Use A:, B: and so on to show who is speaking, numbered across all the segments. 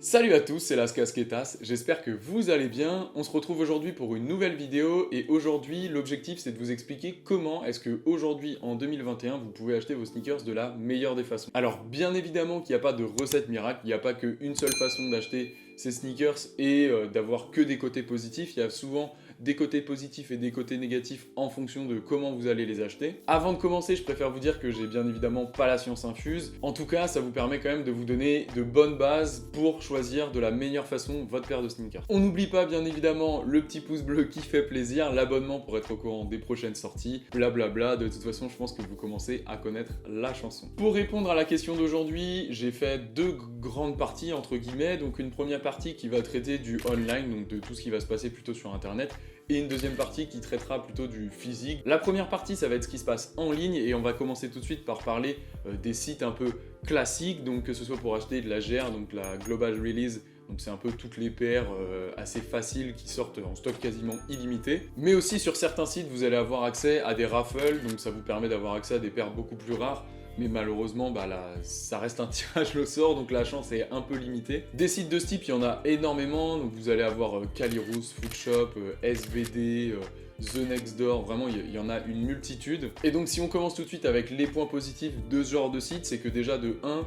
A: Salut à tous, c'est Las Casquetas, j'espère que vous allez bien. On se retrouve aujourd'hui pour une nouvelle vidéo et aujourd'hui l'objectif c'est de vous expliquer comment est-ce que aujourd'hui en 2021 vous pouvez acheter vos sneakers de la meilleure des façons. Alors bien évidemment qu'il n'y a pas de recette miracle, il n'y a pas qu'une seule façon d'acheter ces sneakers et d'avoir que des côtés positifs, il y a souvent des côtés positifs et des côtés négatifs en fonction de comment vous allez les acheter. Avant de commencer, je préfère vous dire que j'ai bien évidemment pas la science infuse. En tout cas, ça vous permet quand même de vous donner de bonnes bases pour choisir de la meilleure façon votre paire de sneakers. On n'oublie pas bien évidemment le petit pouce bleu qui fait plaisir, l'abonnement pour être au courant des prochaines sorties, blablabla. De toute façon, je pense que vous commencez à connaître la chanson. Pour répondre à la question d'aujourd'hui, j'ai fait deux grandes parties entre guillemets. Donc une première partie qui va traiter du online, donc de tout ce qui va se passer plutôt sur internet, et une deuxième partie qui traitera plutôt du physique. La première partie, ça va être ce qui se passe en ligne et on va commencer tout de suite par parler des sites un peu classiques, donc que ce soit pour acheter de la GR, donc la Global Release, donc c'est un peu toutes les paires assez faciles qui sortent en stock quasiment illimité. Mais aussi sur certains sites, vous allez avoir accès à des raffles, donc ça vous permet d'avoir accès à des paires beaucoup plus rares. Mais malheureusement, là, ça reste un tirage au sort, donc la chance est un peu limitée. Des sites de ce type, il y en a énormément. Donc vous allez avoir Caliroos, Foodshop, SVD, The Next Door, vraiment il y en a une multitude. Et donc si on commence tout de suite avec les points positifs de ce genre de site, c'est que déjà de 1,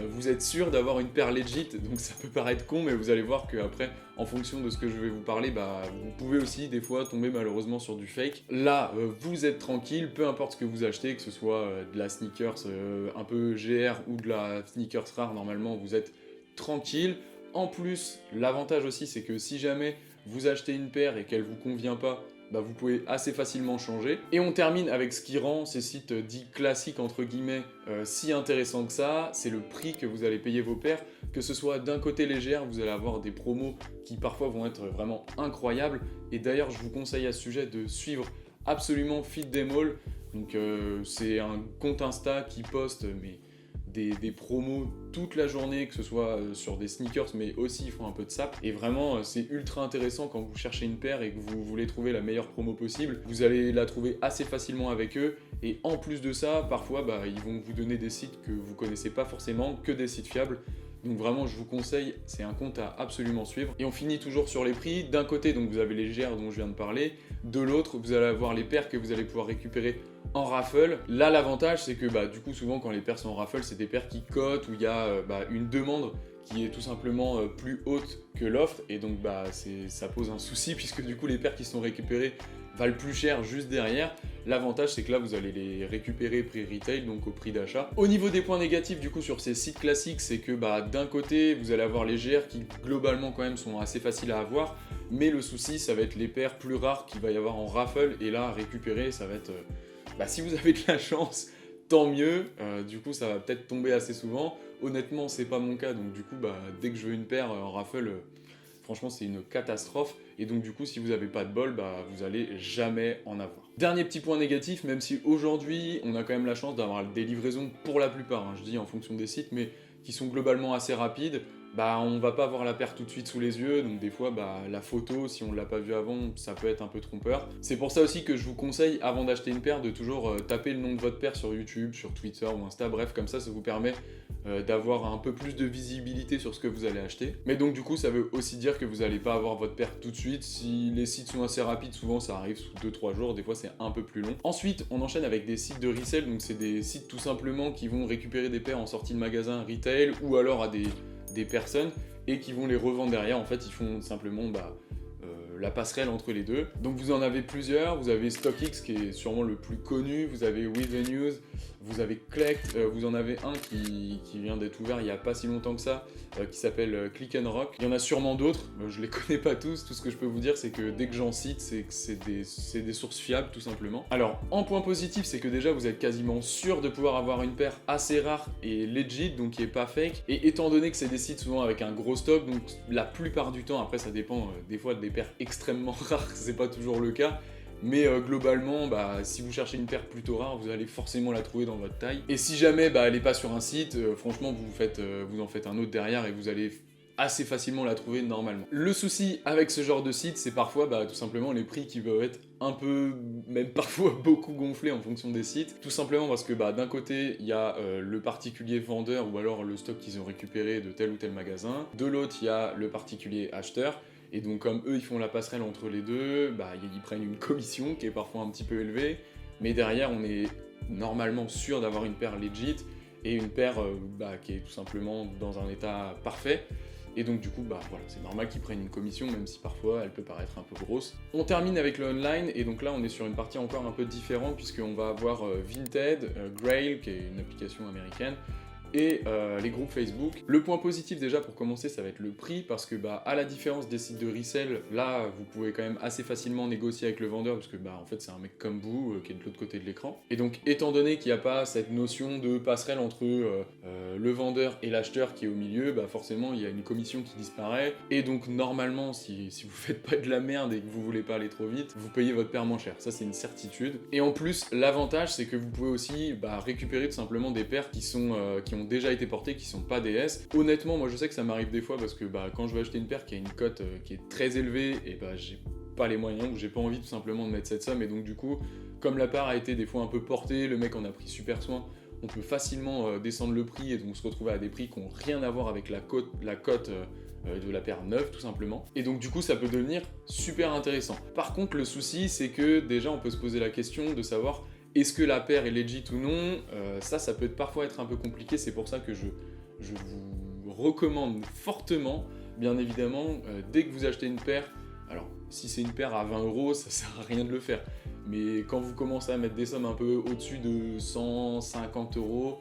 A: vous êtes sûr d'avoir une paire legit, donc ça peut paraître con, mais vous allez voir qu'après, en fonction de ce que je vais vous parler, vous pouvez aussi des fois tomber malheureusement sur du fake. Là, vous êtes tranquille, peu importe ce que vous achetez, que ce soit de la sneakers un peu GR ou de la sneakers rare, normalement vous êtes tranquille. En plus, l'avantage aussi, c'est que si jamais vous achetez une paire et qu'elle vous convient pas, vous pouvez assez facilement changer. Et on termine avec ce qui rend ces sites dits classiques entre guillemets si intéressants que ça, c'est le prix que vous allez payer vos paires. Que ce soit d'un côté légère, vous allez avoir des promos qui parfois vont être vraiment incroyables. Et d'ailleurs, je vous conseille à ce sujet de suivre absolument Fit Them All. Donc c'est un compte Insta qui poste des promos toute la journée, que ce soit sur des sneakers, mais aussi ils font un peu de sap. Et vraiment, c'est ultra intéressant quand vous cherchez une paire et que vous voulez trouver la meilleure promo possible. Vous allez la trouver assez facilement avec eux. Et en plus de ça, parfois, ils vont vous donner des sites que vous connaissez pas forcément, que des sites fiables. Donc vraiment, je vous conseille, c'est un compte à absolument suivre. Et on finit toujours sur les prix. D'un côté, donc vous avez les GR dont je viens de parler. De l'autre, vous allez avoir les paires que vous allez pouvoir récupérer en raffle. Là, l'avantage, c'est que du coup, souvent, quand les paires sont en raffle, c'est des paires qui cotent, où il y a une demande qui est tout simplement plus haute que l'offre. Et donc, ça pose un souci, puisque du coup, les paires qui sont récupérées valent plus cher juste derrière. L'avantage, c'est que là, vous allez les récupérer prix retail, donc au prix d'achat. Au niveau des points négatifs, du coup, sur ces sites classiques, c'est que d'un côté, vous allez avoir les GR qui, globalement, quand même, sont assez faciles à avoir. Mais le souci, ça va être les paires plus rares qu'il va y avoir en raffle. Et là, récupérer, ça va être... si vous avez de la chance, tant mieux. Du coup, ça va peut-être tomber assez souvent. Honnêtement, c'est pas mon cas. Donc du coup, dès que je veux une paire en raffle... franchement, c'est une catastrophe. Et donc, du coup, si vous n'avez pas de bol, vous allez jamais en avoir. Dernier petit point négatif, même si aujourd'hui, on a quand même la chance d'avoir des livraisons pour la plupart, je dis en fonction des sites, mais qui sont globalement assez rapides, on va pas avoir la paire tout de suite sous les yeux, donc des fois, la photo, si on l'a pas vue avant, ça peut être un peu trompeur. C'est pour ça aussi que je vous conseille, avant d'acheter une paire, de toujours taper le nom de votre paire sur YouTube, sur Twitter ou Insta, bref, comme ça vous permet d'avoir un peu plus de visibilité sur ce que vous allez acheter. Mais donc du coup, ça veut aussi dire que vous n'allez pas avoir votre paire tout de suite. Si les sites sont assez rapides, souvent ça arrive sous 2-3 jours, des fois c'est un peu plus long. Ensuite, on enchaîne avec des sites de resell, donc c'est des sites tout simplement qui vont récupérer des paires en sortie de magasin retail ou alors à des personnes et qui vont les revendre derrière. En fait, ils font simplement la passerelle entre les deux. Donc vous en avez plusieurs, vous avez StockX qui est sûrement le plus connu, vous avez With the News, vous avez Collect, vous en avez un qui vient d'être ouvert il n'y a pas si longtemps que ça, qui s'appelle Click and Rock. Il y en a sûrement d'autres, je les connais pas tous, tout ce que je peux vous dire c'est que dès que j'en cite, c'est que c'est des sources fiables tout simplement. Alors en point positif, c'est que déjà vous êtes quasiment sûr de pouvoir avoir une paire assez rare et legit, donc qui est pas fake, et étant donné que c'est des sites souvent avec un gros stock, donc la plupart du temps, après ça dépend des fois des paires extrêmement rares, c'est pas toujours le cas. Mais globalement, si vous cherchez une paire plutôt rare, vous allez forcément la trouver dans votre taille. Et si jamais elle n'est pas sur un site, franchement, vous en faites un autre derrière et vous allez assez facilement la trouver normalement. Le souci avec ce genre de site, c'est parfois tout simplement les prix qui peuvent être un peu, même parfois beaucoup gonflés en fonction des sites. Tout simplement parce que d'un côté, il y a le particulier vendeur ou alors le stock qu'ils ont récupéré de tel ou tel magasin. De l'autre, il y a le particulier acheteur. Et donc comme eux, ils font la passerelle entre les deux, ils prennent une commission qui est parfois un petit peu élevée. Mais derrière, on est normalement sûr d'avoir une paire legit et une paire qui est tout simplement dans un état parfait. Et donc du coup, voilà, c'est normal qu'ils prennent une commission, même si parfois elle peut paraître un peu grosse. On termine avec le online, et donc là on est sur une partie encore un peu différente, puisqu'on va avoir Vinted, Grail, qui est une application américaine, et les groupes Facebook. Le point positif déjà pour commencer, ça va être le prix, parce que à la différence des sites de resell, là vous pouvez quand même assez facilement négocier avec le vendeur, parce que en fait c'est un mec comme vous qui est de l'autre côté de l'écran. Et donc étant donné qu'il n'y a pas cette notion de passerelle entre le vendeur et l'acheteur qui est au milieu, forcément il y a une commission qui disparaît, et donc normalement si vous faites pas de la merde et que vous voulez pas aller trop vite, vous payez votre paire moins cher, ça c'est une certitude. Et en plus l'avantage c'est que vous pouvez aussi récupérer tout simplement des paires qui ont déjà été portées, qui sont pas DS. Honnêtement, moi je sais que ça m'arrive des fois parce que quand je veux acheter une paire qui a une cote qui est très élevée, et j'ai pas les moyens ou j'ai pas envie tout simplement de mettre cette somme, et donc du coup, comme la paire a été des fois un peu portée, le mec en a pris super soin, on peut facilement descendre le prix et donc se retrouver à des prix qui n'ont rien à voir avec la cote de la paire neuve tout simplement. Et donc du coup ça peut devenir super intéressant. Par contre le souci c'est que déjà on peut se poser la question de savoir est-ce que la paire est legit ou non. Ça peut parfois être un peu compliqué, c'est pour ça que je vous recommande fortement, bien évidemment, dès que vous achetez une paire, alors si c'est une paire à 20 €, ça sert à rien de le faire, mais quand vous commencez à mettre des sommes un peu au-dessus de 150 €,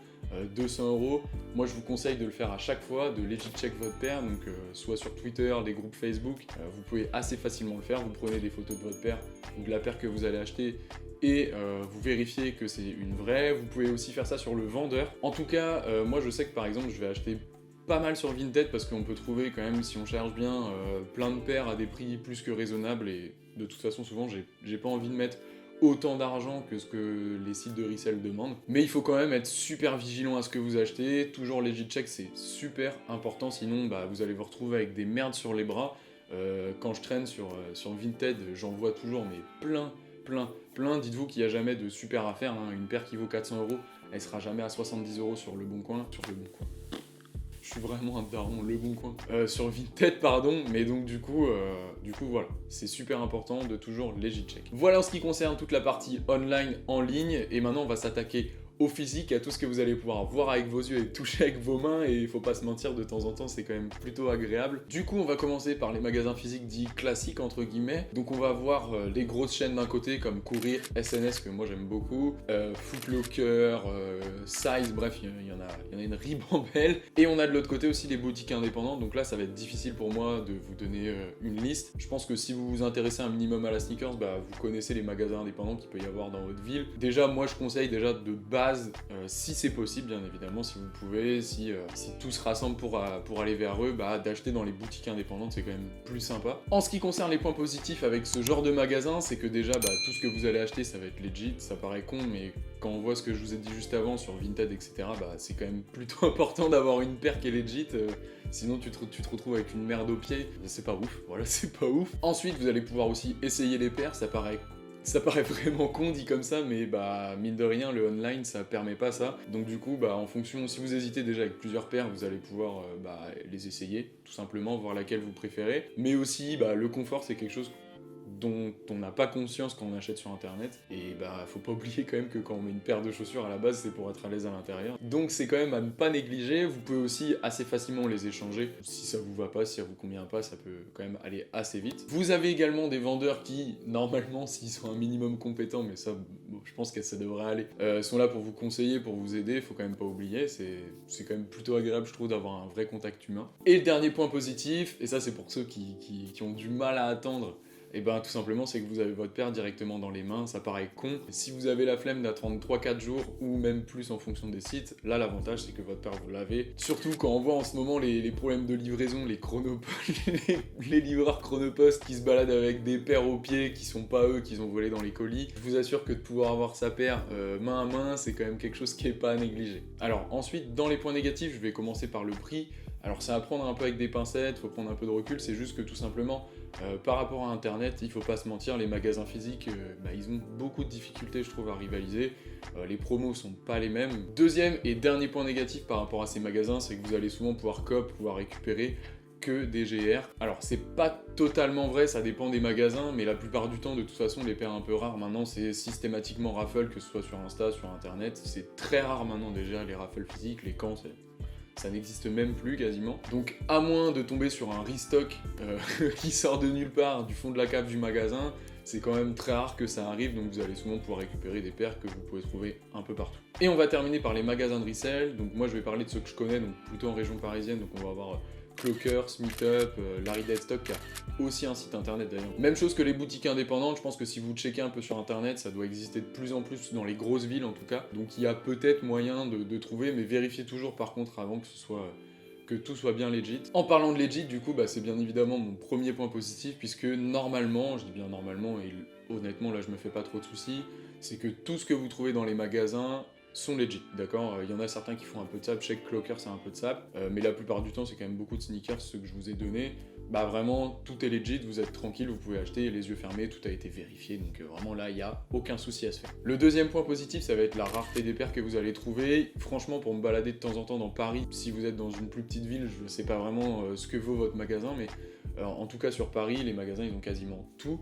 A: 200 €, moi je vous conseille de le faire à chaque fois, de legit check votre paire, donc soit sur Twitter, les groupes Facebook, vous pouvez assez facilement le faire, vous prenez des photos de votre paire ou de la paire que vous allez acheter, et vous vérifiez que c'est une vraie. Vous pouvez aussi faire ça sur le vendeur. En tout cas, moi je sais que par exemple je vais acheter pas mal sur Vinted parce qu'on peut trouver quand même, si on cherche bien, plein de paires à des prix plus que raisonnables, et de toute façon souvent j'ai pas envie de mettre autant d'argent que ce que les sites de resell demandent. Mais il faut quand même être super vigilant à ce que vous achetez, toujours legit check, c'est super important, sinon vous allez vous retrouver avec des merdes sur les bras. Quand je traîne sur Vinted, j'en vois toujours mais plein. Dites-vous qu'il n'y a jamais de super affaire, hein. Une paire qui vaut 400 €, elle sera jamais à 70 € sur le bon coin. Je suis vraiment un daron, le bon coin. Sur Vinted, pardon, mais donc du coup voilà, c'est super important de toujours legit check. Voilà en ce qui concerne toute la partie online en ligne, et maintenant on va s'attaquer au physique, à tout ce que vous allez pouvoir voir avec vos yeux et toucher avec vos mains, et il faut pas se mentir, de temps en temps c'est quand même plutôt agréable. Du coup on va commencer par les magasins physiques dits classiques entre guillemets. Donc on va voir les grosses chaînes d'un côté comme Courir, SNS que moi j'aime beaucoup, Foot Locker, Size, bref il y en a une ribambelle. Et on a de l'autre côté aussi les boutiques indépendantes, donc là ça va être difficile pour moi de vous donner une liste. Je pense que si vous vous intéressez un minimum à la sneakers, vous connaissez les magasins indépendants qu'il peut y avoir dans votre ville. Déjà moi je conseille déjà de base, si c'est possible bien évidemment, si vous pouvez, si tout se rassemble pour aller vers eux, d'acheter dans les boutiques indépendantes, c'est quand même plus sympa. En ce qui concerne les points positifs avec ce genre de magasin, c'est que déjà tout ce que vous allez acheter ça va être legit. Ça paraît con, mais quand on voit ce que je vous ai dit juste avant sur Vinted etc, c'est quand même plutôt important d'avoir une paire qui est legit, sinon tu te retrouves avec une merde au pied, c'est pas ouf, voilà, c'est pas ouf. Ensuite vous allez pouvoir aussi essayer les paires, ça paraît vraiment con dit comme ça, mais mine de rien le online ça permet pas ça. Donc du coup en fonction, si vous hésitez déjà avec plusieurs paires, vous allez pouvoir les essayer, tout simplement, voir laquelle vous préférez. Mais aussi le confort c'est quelque chose dont on n'a pas conscience quand on achète sur internet, et faut pas oublier quand même que quand on met une paire de chaussures à la base c'est pour être à l'aise à l'intérieur, donc c'est quand même à ne pas négliger. Vous pouvez aussi assez facilement les échanger, si ça vous va pas, si ça vous convient pas, ça peut quand même aller assez vite. Vous avez également des vendeurs qui, normalement s'ils sont un minimum compétents, mais ça je pense que ça devrait aller, sont là pour vous conseiller, pour vous aider, faut quand même pas oublier, c'est quand même plutôt agréable je trouve d'avoir un vrai contact humain. Et le dernier point positif, et ça c'est pour ceux qui ont du mal à attendre, et tout simplement c'est que vous avez votre paire directement dans les mains. Ça paraît con, si vous avez la flemme d'attendre 3-4 jours ou même plus en fonction des sites, là l'avantage c'est que votre paire vous l'avez. Surtout quand on voit en ce moment les problèmes de livraison, les livreurs Chronopost qui se baladent avec des paires aux pieds qui sont pas eux, qu'ils ont volé dans les colis. Je vous assure que de pouvoir avoir sa paire main à main, c'est quand même quelque chose qui est pas à négliger. Alors ensuite, dans les points négatifs, je vais commencer par le prix. Alors c'est à prendre un peu avec des pincettes, faut prendre un peu de recul, c'est juste que tout simplement, par rapport à Internet, il faut pas se mentir, les magasins physiques, ils ont beaucoup de difficultés je trouve à rivaliser, les promos sont pas les mêmes. Deuxième et dernier point négatif par rapport à ces magasins, c'est que vous allez souvent pouvoir récupérer que des GR. Alors c'est pas totalement vrai, ça dépend des magasins, mais la plupart du temps de toute façon les paires un peu rares maintenant c'est systématiquement raffle, que ce soit sur Insta, sur internet, c'est très rare maintenant déjà les raffles physiques, les camps ça n'existe même plus quasiment. Donc à moins de tomber sur un restock qui sort de nulle part du fond de la cave du magasin, c'est quand même très rare que ça arrive, donc vous allez souvent pouvoir récupérer des paires que vous pouvez trouver un peu partout. Et on va terminer par les magasins de resell, donc moi je vais parler de ceux que je connais, donc plutôt en région parisienne, donc on va avoir Clocker, Meetup, Larry Deadstock qui a aussi un site internet d'ailleurs. Même chose que les boutiques indépendantes, je pense que si vous checkez un peu sur internet, ça doit exister de plus en plus dans les grosses villes en tout cas. Donc il y a peut-être moyen de trouver, mais vérifiez toujours par contre avant que tout soit bien legit. En parlant de legit, du coup, c'est bien évidemment mon premier point positif, puisque normalement, je dis bien normalement, et honnêtement là je me fais pas trop de soucis, c'est que tout ce que vous trouvez dans les magasins sont legit, d'accord. Il y en a certains qui font un peu de sap, Check Clocker c'est un peu de sap, mais la plupart du temps c'est quand même beaucoup de sneakers, ceux que je vous ai donnés, vraiment tout est legit, vous êtes tranquille, vous pouvez acheter les yeux fermés, tout a été vérifié, donc vraiment là il n'y a aucun souci à se faire. Le deuxième point positif, ça va être la rareté des paires que vous allez trouver. Franchement, pour me balader de temps en temps dans Paris, si vous êtes dans une plus petite ville, je sais pas vraiment ce que vaut votre magasin, mais en tout cas sur Paris, les magasins ils ont quasiment tout,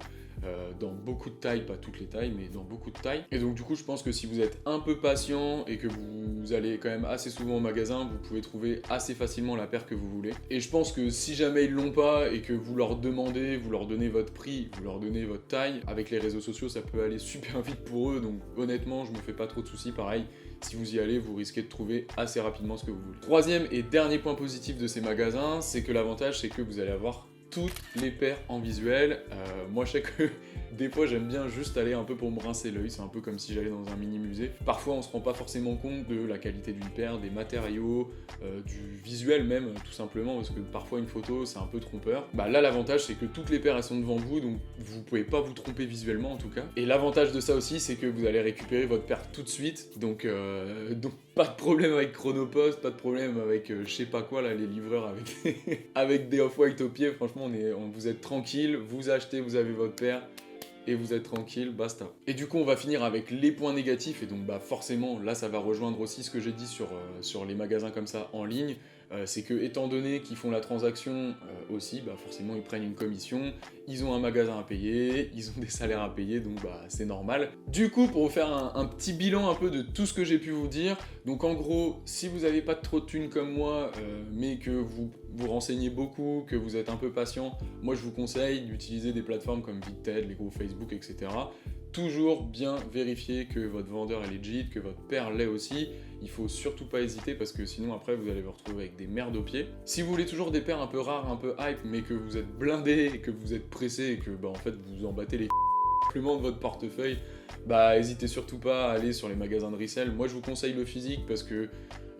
A: dans beaucoup de tailles, pas toutes les tailles, mais dans beaucoup de tailles. Et donc du coup je pense que si vous êtes un peu patient et que vous allez quand même assez souvent au magasin, vous pouvez trouver assez facilement la paire que vous voulez. Et je pense que si jamais ils l'ont pas et que vous leur demandez, vous leur donnez votre prix, vous leur donnez votre taille, avec les réseaux sociaux ça peut aller super vite pour eux, donc honnêtement je me fais pas trop de soucis. Pareil, si vous y allez, vous risquez de trouver assez rapidement ce que vous voulez. Troisième et dernier point positif de ces magasins, c'est que l'avantage c'est que vous allez avoir toutes les paires en visuel. Moi je sais que des fois j'aime bien juste aller un peu pour me rincer l'œil, c'est un peu comme si j'allais dans un mini musée. Parfois on se rend pas forcément compte de la qualité d'une paire, des matériaux, du visuel même tout simplement, parce que parfois une photo c'est un peu trompeur. Là l'avantage c'est que toutes les paires elles sont devant vous, donc vous pouvez pas vous tromper visuellement en tout cas. Et l'avantage de ça aussi c'est que vous allez récupérer votre paire tout de suite, donc pas de problème avec Chronopost, pas de problème avec je sais pas quoi là, les livreurs avec avec des off-white au pied. Franchement vous êtes tranquille, vous achetez, vous avez votre paire et vous êtes tranquille, basta. Et du coup on va finir avec les points négatifs, et donc forcément là ça va rejoindre aussi ce que j'ai dit sur les magasins comme ça en ligne. C'est que étant donné qu'ils font la transaction aussi, forcément ils prennent une commission, ils ont un magasin à payer, ils ont des salaires à payer, donc c'est normal. Du coup, pour vous faire un petit bilan un peu de tout ce que j'ai pu vous dire, donc en gros, si vous n'avez pas trop de thunes comme moi, mais que vous vous renseignez beaucoup, que vous êtes un peu patient, moi je vous conseille d'utiliser des plateformes comme Vinted, les groupes Facebook, etc. Toujours bien vérifier que votre vendeur est legit, que votre paire l'est aussi. Il faut surtout pas hésiter, parce que sinon après vous allez vous retrouver avec des merdes aux pieds. Si vous voulez toujours des paires un peu rares, un peu hype, mais que vous êtes blindé, et que vous êtes pressé, et que en fait vous en battez les compléments de votre portefeuille, hésitez surtout pas à aller sur les magasins de resell. Moi je vous conseille le physique parce que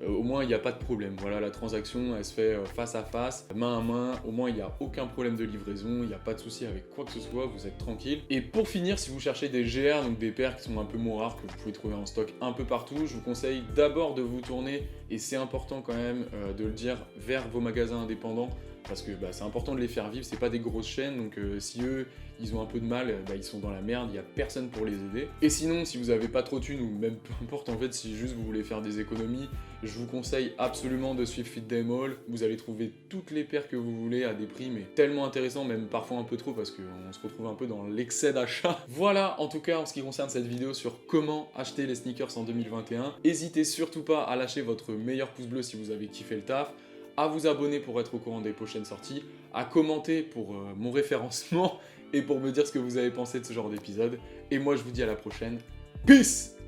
A: au moins il n'y a pas de problème. Voilà, la transaction elle se fait face à face, main à main, au moins il n'y a aucun problème de livraison, il n'y a pas de souci avec quoi que ce soit, vous êtes tranquille. Et pour finir, si vous cherchez des GR, donc des paires qui sont un peu moins rares, que vous pouvez trouver en stock un peu partout, je vous conseille d'abord de vous tourner, et c'est important quand même de le dire, vers vos magasins indépendants, parce que c'est important de les faire vivre, c'est pas des grosses chaînes, donc si eux ils ont un peu de mal, ils sont dans la merde, il n'y a personne pour les aider. Et sinon, si vous avez pas trop de thunes, ou même peu importe en fait, si juste vous voulez faire des économies, je vous conseille absolument de suivre Fit Them All. Vous allez trouver toutes les paires que vous voulez à des prix mais tellement intéressants, même parfois un peu trop, parce qu'on se retrouve un peu dans l'excès d'achat. Voilà en tout cas en ce qui concerne cette vidéo sur comment acheter les sneakers en 2021. N'hésitez surtout pas à lâcher votre meilleur pouce bleu si vous avez kiffé le taf, à vous abonner pour être au courant des prochaines sorties, à commenter pour mon référencement et pour me dire ce que vous avez pensé de ce genre d'épisode. Et moi je vous dis à la prochaine. Peace!